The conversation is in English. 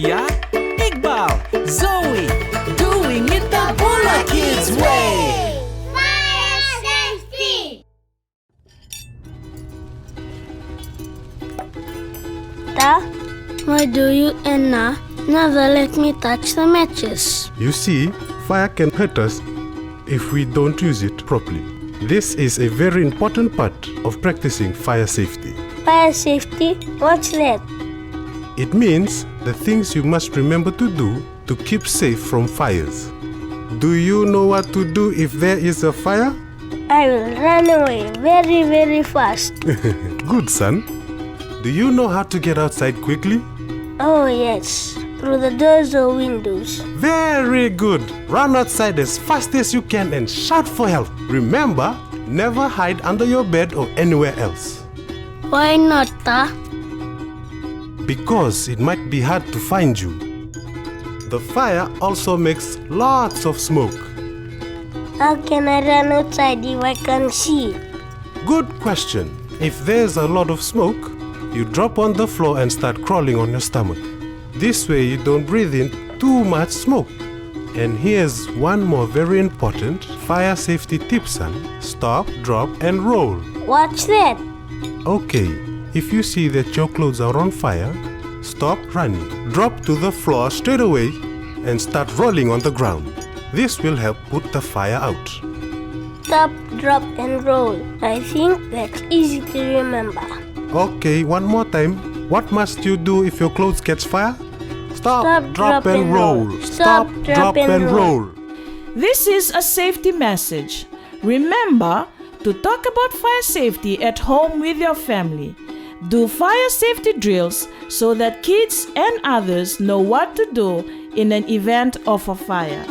Sophia, Iqbal, Zoe, doing it the Bula Kids way! Fire safety! Ta, why do you and Na never let me touch the matches? You see, fire can hurt us if we don't use it properly. This is a very important part of practicing fire safety. Fire safety? What's that? It means the things you must remember to do to keep safe from fires. Do you know what to do if there is a fire? I will run away very, very fast. Good, son. Do you know how to get outside quickly? Oh yes, through the doors or windows. Very good. Run outside as fast as you can and shout for help. Remember, never hide under your bed or anywhere else. Why not, Ta? Because it might be hard to find you. The fire also makes lots of smoke. How can I run outside if I can't see? Good question. If there's a lot of smoke, you drop on the floor and start crawling on your stomach. This way you don't breathe in too much smoke. And here's one more very important fire safety tip, son. Stop, drop and roll. What's that? Okay, if you see that your clothes are on fire, stop running. Drop to the floor straight away and start rolling on the ground. This will help put the fire out. Stop, drop and roll. I think that's easy to remember. Okay, one more time. What must you do if your clothes catch fire? Stop, drop and roll. Stop, drop and roll. This is a safety message. Remember to talk about fire safety at home with your family. Do fire safety drills so that kids and others know what to do in an event of a fire.